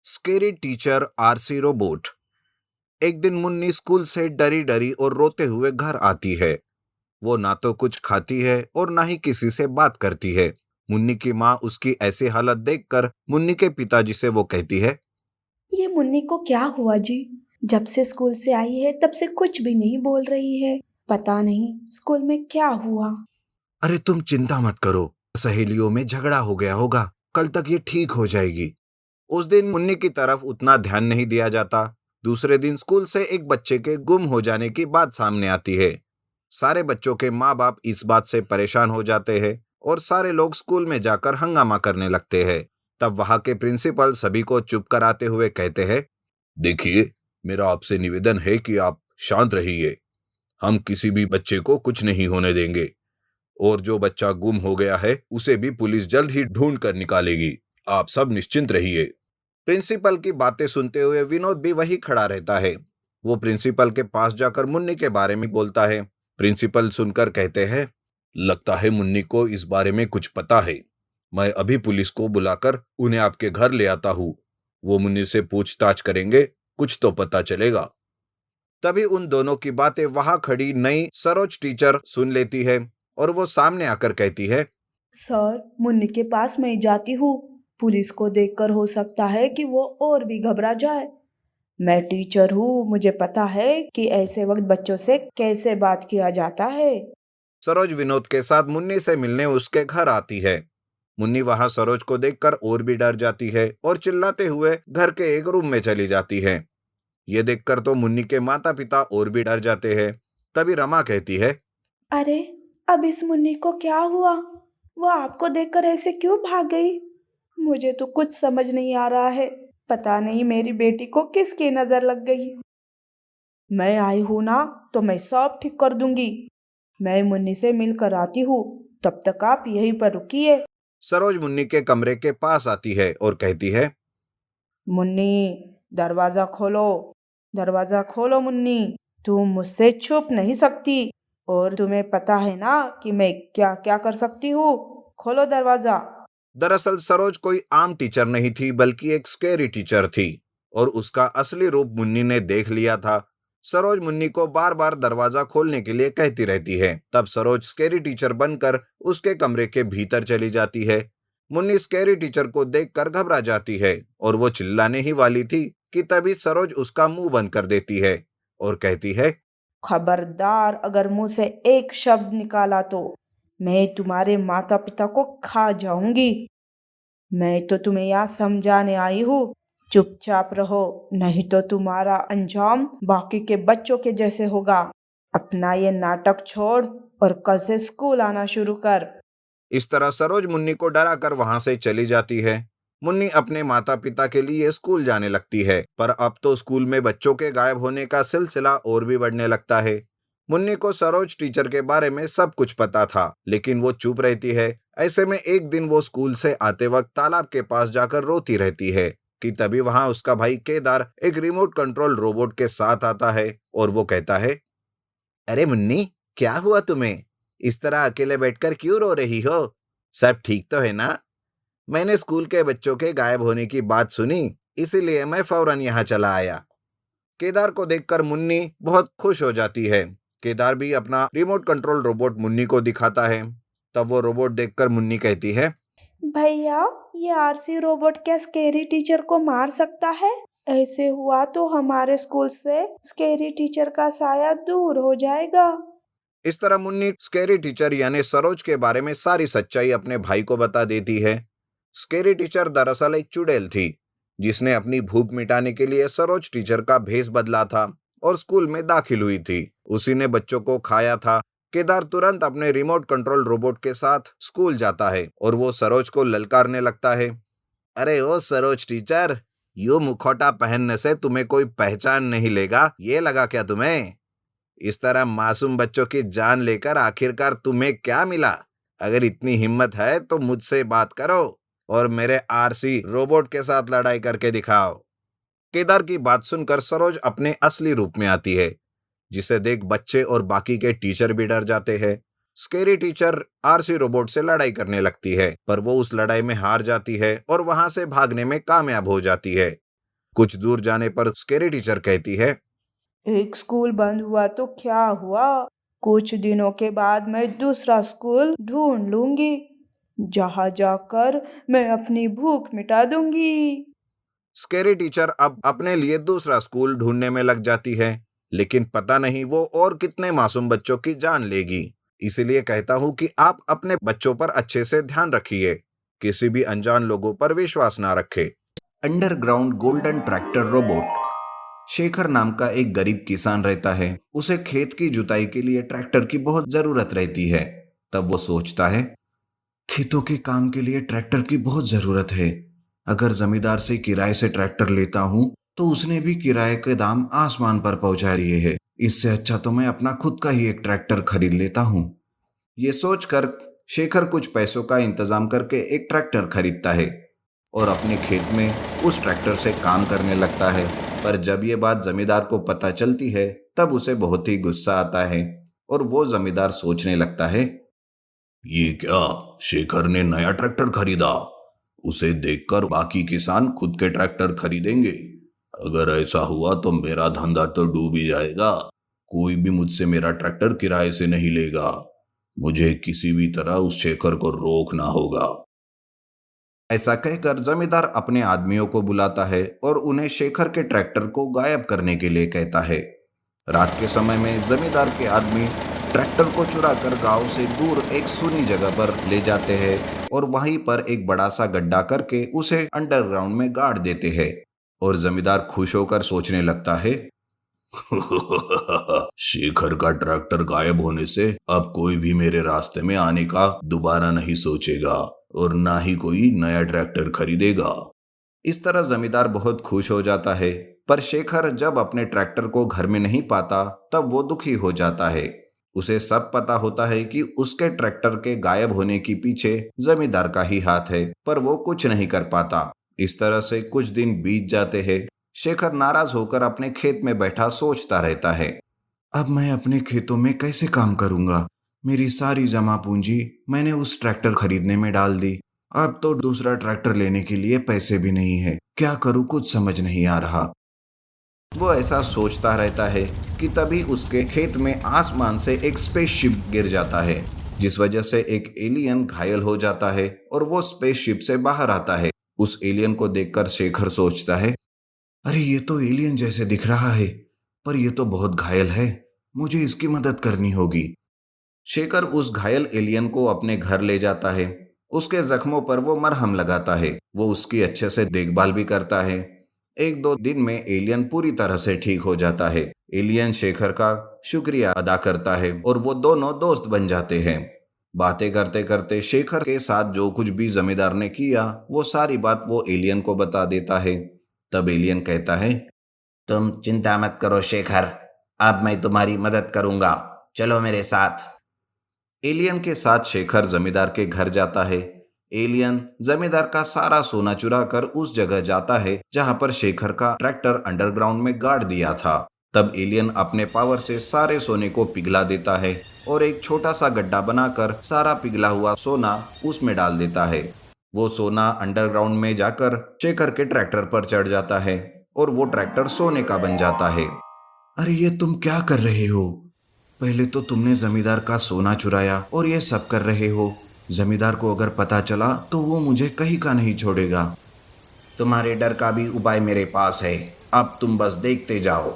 Scary teacher RC robot. एक दिन Munni school से डरी डरी और रोते हुए घर आती है। वो ना तो कुछ खाती है और ना ही किसी से बात करती है। मुन्नी की माँ उसकी ऐसी हालत देखकर मुन्नी के पिताजी से वो कहती है, ये मुन्नी को क्या हुआ जी? जब से स्कूल से आई है तब से कुछ भी नहीं बोल रही है। पता नहीं स्कूल में क्या हुआ। अरे तुम चिंता मत करो, सहेलियों में झगड़ा हो गया होगा, कल तक ये ठीक हो जाएगी। उस दिन मुन्नी की तरफ उतना ध्यान नहीं दिया जाता। दूसरे दिन स्कूल से एक बच्चे के गुम हो जाने की बात सामने आती है। सारे बच्चों के माँ बाप इस बात से परेशान हो जाते हैं और सारे लोग स्कूल में जाकर हंगामा करने लगते हैं। तब वहां के प्रिंसिपल सभी को चुप कराते हुए कहते हैं, देखिए, मेरा आपसे निवेदन है कि आप शांत रहिए। हम किसी भी बच्चे को कुछ नहीं होने देंगे और जो बच्चा गुम हो गया है उसे भी पुलिस जल्द ही ढूंढ कर निकालेगी। आप सब निश्चिंत रहिए। प्रिंसिपल की बातें सुनते हुए विनोद भी वही खड़ा रहता है। वो प्रिंसिपल के पास जाकर मुन्नी के बारे में बोलता है। प्रिंसिपल सुनकर कहते हैं, लगता है मुन्नी को इस बारे में कुछ पता है। मैं अभी पुलिस को बुलाकर उन्हें आपके घर ले आता हूँ। वो मुन्नी से पूछताछ करेंगे, कुछ तो पता चलेगा। तभी उन दोनों की बातें वहां खड़ी नई सरोज टीचर सुन लेती है और वो सामने आकर कहती है, सर, मुन्नी के पास मैं जाती हूँ। पुलिस को देखकर हो सकता है कि वो और भी घबरा जाए। मैं टीचर हूँ, मुझे पता है कि ऐसे वक्त बच्चों से कैसे बात किया जाता है। सरोज विनोद के साथ मुन्नी से मिलने उसके घर आती है। मुन्नी वहां सरोज को देखकर और भी डर जाती है और चिल्लाते हुए घर के एक रूम में चली जाती है। ये देखकर तो मुन्नी के माता पिता और भी डर जाते हैं। तभी रमा कहती है, अरे, अब इस मुन्नी को क्या हुआ? वो आपको देखकर ऐसे क्यों भाग गई? मुझे तो कुछ समझ नहीं आ रहा है। पता नहीं मेरी बेटी को किसकी नजर लग गई। मैं आई हूं ना, तो मैं सब ठीक कर दूंगी। मैं मुन्नी से मिलकर आती हूँ। तब तक आप यहीं पर रुकिए। सरोज मुन्नी के कमरे के पास आती है और कहती है, मुन्नी, दरवाजा खोलो। दरवाजा खोलो मुन्नी। तुम मुझसे छुप नहीं सकती। और तुम्हें पता है ना कि मैं क्या क्या कर सकती हूँ। खोलो दरवाजा। दरअसल सरोज कोई आम टीचर नहीं थी बल्कि एक स्केरी टीचर थी और उसका असली रूप मुन्नी ने देख लिया था। सरोज मुन्नी को बार बार दरवाजा खोलने के लिए कहती रहती है। तब सरोज स्केरी टीचर बनकर उसके कमरे के भीतर चली जाती है। मुन्नी स्केरी टीचर को देखकर घबरा जाती है और वो चिल्लाने ही वाली थी कि तभी सरोज उसका मुंह बंद कर देती है और कहती है, खबरदार, अगर मुंह से एक शब्द निकाला तो मैं तुम्हारे माता पिता को खा जाऊंगी। मैं तो तुम्हें यहाँ समझाने आई हूँ। चुपचाप रहो, नहीं तो तुम्हारा अंजाम बाकी के बच्चों के जैसे होगा। अपना ये नाटक छोड़ और कल से स्कूल आना शुरू कर। इस तरह सरोज मुन्नी को डराकर वहां से चली जाती है। मुन्नी अपने माता पिता के लिए स्कूल जाने लगती है, पर अब तो स्कूल में बच्चों के गायब होने का सिलसिला और भी बढ़ने लगता है। मुन्नी को सरोज टीचर के बारे में सब कुछ पता था, लेकिन वो चुप रहती है। ऐसे में एक दिन वो स्कूल से आते वक्त तालाब के पास जाकर रोती रहती है कि तभी वहां उसका भाई केदार एक रिमोट कंट्रोल रोबोट के साथ आता है और वो कहता है, अरे मुन्नी, क्या हुआ तुम्हें? इस तरह अकेले बैठकर क्यों रो रही हो? सब ठीक तो है ना? मैंने स्कूल के बच्चों के गायब होने की बात सुनी, इसीलिए मैं फौरन यहाँ चला आया। केदार को देखकर मुन्नी बहुत खुश हो जाती है। केदार भी अपना रिमोट कंट्रोल रोबोट मुन्नी को दिखाता है। तब वो रोबोट देखकर मुन्नी कहती है, भैया, ये आरसी रोबोट क्या स्केरी टीचर को मार सकता है? ऐसे हुआ तो हमारे स्कूल से स्केरी टीचर का साया दूर हो जाएगा। इस तरह मुन्नी स्केरी टीचर यानी सरोज के बारे में सारी सच्चाई अपने भाई को बता देती है। स्केरी टीचर दरअसल एक चुड़ैल थी, जिसने अपनी भूख मिटाने के लिए सरोज टीचर का भेष बदला था और स्कूल में दाखिल हुई थी। उसी ने बच्चों को खाया था। केदार तुरंत अपने रिमोट कंट्रोल रोबोट के साथ स्कूल जाता है और वो सरोज को ललकारने लगता है, अरे ओ सरोज टीचर, यूं मुखौटा पहनने से तुम्हें कोई पहचान नहीं लेगा, ये लगा क्या तुम्हें? इस तरह मासूम बच्चों की जान लेकर आखिरकार तुम्हें क्या मिला? अगर इतनी हिम्मत है तो मुझसे बात करो और मेरे आरसी रोबोट के साथ लड़ाई करके दिखाओ। केदार की बात सुनकर सरोज अपने असली रूप में आती है, जिसे देख बच्चे और बाकी के टीचर भी डर जाते हैं। स्केरी टीचर आरसी रोबोट से लड़ाई करने लगती है, पर वो उस लड़ाई में हार जाती है और वहां से भागने में कामयाब हो जाती है। कुछ दूर जाने पर स्केरी टीचर कहती है, एक स्कूल बंद हुआ तो क्या हुआ? कुछ दिनों के बाद मैं दूसरा स्कूल ढूंढ लूंगी, जहाँ जाकर मैं अपनी भूख मिटा दूंगी। स्केरी टीचर अब अपने लिए दूसरा स्कूल ढूंढने में लग जाती है, लेकिन पता नहीं वो और कितने मासूम बच्चों की जान लेगी। इसीलिए कहता हूँ कि आप अपने बच्चों पर अच्छे से ध्यान रखिए, किसी भी अनजान लोगों पर विश्वास ना रखे। Underground golden tractor robot. Shekhar नाम का एक गरीब किसान रहता है। उसे खेत की जुताई के लिए ट्रैक्टर की बहुत जरूरत रहती है। तब वो सोचता है, खेतों के काम के लिए ट्रैक्टर की बहुत जरूरत है। अगर जमींदार से किराए से ट्रैक्टर लेता हूँ तो उसने भी किराए के दाम आसमान पर पहुंचा दिए हैं। इससे अच्छा तो मैं अपना खुद का ही एक ट्रैक्टर खरीद लेता हूँ। ये सोचकर शेखर कुछ पैसों का इंतजाम करके एक ट्रैक्टर खरीदता है और अपने खेत में उस ट्रैक्टर से काम करने लगता है। पर जब ये बात जमींदार को पता चलती है तब उसे बहुत ही गुस्सा आता है और वो जमींदार सोचने लगता है, ये क्या, शेखर ने नया ट्रैक्टर खरीदा। उसे देखकर बाकी किसान खुद के ट्रैक्टर खरीदेंगे। अगर ऐसा हुआ तो मेरा धंधा तो डूब ही जाएगा। कोई भी मुझसे मेरा ट्रैक्टर किराए से नहीं लेगा। मुझे किसी भी तरह उस शेखर को रोकना होगा। ऐसा कहकर जमींदार अपने आदमियों को बुलाता है और उन्हें शेखर के ट्रैक्टर को गायब करने के लिए कहता है। रात के समय में जमींदार के आदमी ट्रैक्टर को चुराकर गांव से दूर एक सुनी जगह पर ले जाते हैं और वहीं पर एक बड़ा सा गड्ढा करके उसे अंडरग्राउंड में गाड़ देते हैं। और जमींदार खुश होकर सोचने लगता है, शेखर का ट्रैक्टर गायब होने से अब कोई भी मेरे रास्ते में आने का दोबारा नहीं सोचेगा और ना ही कोई नया ट्रैक्टर खरीदेगा। इस तरह जमींदार बहुत खुश हो जाता है। पर शेखर जब अपने ट्रैक्टर को घर में नहीं पाता तब वो दुखी हो जाता है। उसे सब पता होता है कि उसके ट्रैक्टर के गायब होने के पीछे जमींदार का ही हाथ है, पर वो कुछ नहीं कर पाता। इस तरह से कुछ दिन बीत जाते हैं। शेखर नाराज होकर अपने खेत में बैठा सोचता रहता है, अब मैं अपने खेतों में कैसे काम करूंगा। मेरी सारी जमा पूंजी मैंने उस ट्रैक्टर खरीदने में डाल दी। अब तो दूसरा ट्रैक्टर लेने के लिए पैसे भी नहीं है। क्या करूं, कुछ समझ नहीं आ रहा। वो ऐसा सोचता रहता है कि तभी उसके खेत में आसमान से एक स्पेसशिप गिर जाता है, जिस वजह से एक एलियन घायल हो जाता है और वो स्पेसशिप से बाहर आता है। उस एलियन को देखकर शेखर सोचता है, अरे ये तो एलियन जैसे दिख रहा है, पर ये तो बहुत घायल है। मुझे इसकी मदद करनी होगी। शेखर उस घायल एलियन को अपने घर ले जाता है। उसके जख्मों पर वो मरहम लगाता है। वो उसकी अच्छे से देखभाल भी करता है। एक दो दिन में एलियन पूरी तरह से ठीक हो जाता है। एलियन शेखर का शुक्रिया अदा करता है और वो दोनों दोस्त बन जाते हैं। बातें करते करते शेखर के साथ जो कुछ भी जमींदार ने किया वो सारी बात वो एलियन को बता देता है। तब एलियन कहता है, तुम चिंता मत करो शेखर, अब मैं तुम्हारी मदद करूंगा, चलो मेरे साथ। एलियन के साथ शेखर जमींदार के घर जाता है। एलियन जमींदार का सारा सोना चुरा कर उस जगह जाता है जहां पर शेखर का ट्रैक्टर अंडरग्राउंड में गाड़ दिया था। तब एलियन अपने पावर से सारे सोने को पिघला देता है और एक छोटा सा गड्ढा बनाकर सारा पिघला हुआ सोना उसमें डाल देता है। वो सोना अंडरग्राउंड में जाकर शेखर के ट्रैक्टर पर चढ़ जाता है और वो ट्रैक्टर सोने का बन जाता है। अरे ये तुम क्या कर रहे हो? पहले तो तुमने जमींदार का सोना चुराया और ये सब कर रहे हो। जमींदार को अगर पता चला तो वो मुझे कहीं का नहीं छोड़ेगा। तुम्हारे डर का भी उपाय मेरे पास है, अब तुम बस देखते जाओ।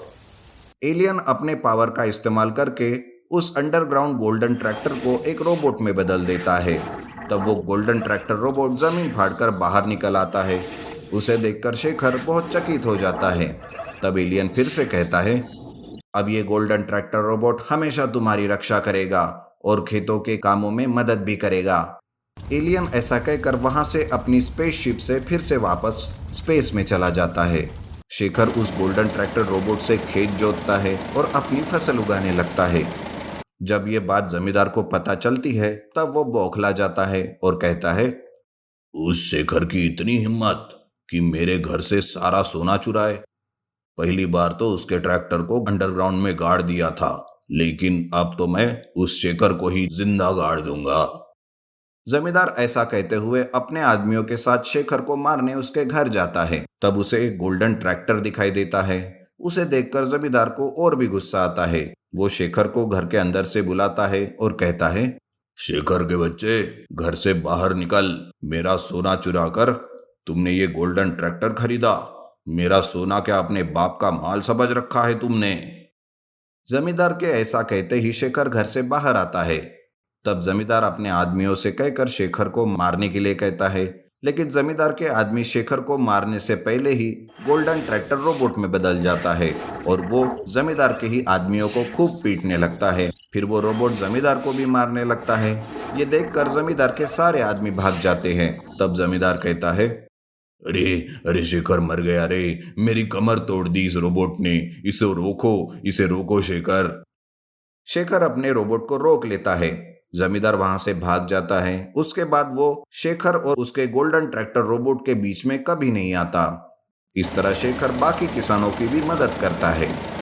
एलियन अपने पावर का इस्तेमाल करके उस अंडरग्राउंड गोल्डन ट्रैक्टर को एक रोबोट में बदल देता है। तब वो गोल्डन ट्रैक्टर रोबोट जमीन फाड़कर बाहर निकल आता है। उसे देखकर शेखर बहुत चकित हो जाता है। तब एलियन फिर से कहता है, अब ये गोल्डन ट्रैक्टर रोबोट हमेशा तुम्हारी रक्षा करेगा और खेतों के कामों में मदद भी करेगा। एलियन ऐसा कहकर वहां से अपनी स्पेसशिप से फिर से वापस स्पेस में चला जाता है। शेखर उस गोल्डन ट्रैक्टर रोबोट से खेत जोतता है और अपनी फसल उगाने लगता है। जब ये बात जमींदार को पता चलती है तब वो बौखला जाता है और कहता है, उस शेखर की इतनी हिम्मत कि मेरे घर से सारा सोना चुराए। पहली बार तो उसके ट्रैक्टर को अंडरग्राउंड में गाड़ दिया था, लेकिन अब तो मैं उस शेखर को ही जिंदा गाड़ दूंगा। जमींदार ऐसा कहते हुए अपने आदमियों के साथ शेखर को मारने उसके घर जाता है। तब उसे एक गोल्डन ट्रैक्टर दिखाई देता है। उसे देखकर जमींदार को और भी गुस्सा आता है। वो शेखर को घर के अंदर से बुलाता है और कहता है, शेखर के बच्चे, घर से बाहर निकल। मेरा सोना चुरा कर तुमने ये गोल्डन ट्रैक्टर खरीदा। मेरा सोना क्या अपने बाप का माल समझ रखा है तुमने? जमींदार के ऐसा कहते ही शेखर घर से बाहर आता है। तब जमींदार अपने आदमियों से कहकर शेखर को मारने के लिए कहता है, लेकिन जमींदार के आदमी शेखर को मारने से पहले ही गोल्डन ट्रैक्टर रोबोट में बदल जाता है और वो जमींदार के ही आदमियों को खूब पीटने लगता है। फिर वो रोबोट जमींदार को भी मारने लगता है। ये देखकर जमींदार के सारे आदमी भाग जाते हैं। तब जमींदार कहता है, अरे अरे शेखर मर गया रे, मेरी कमर तोड़ दी इस रोबोट ने। इसे रोको शेखर। शेखर अपने रोबोट को रोक लेता है। जमींदार वहां से भाग जाता है। उसके बाद वो शेखर और उसके गोल्डन ट्रैक्टर रोबोट के बीच में कभी नहीं आता। इस तरह शेखर बाकी किसानों की भी मदद करता है।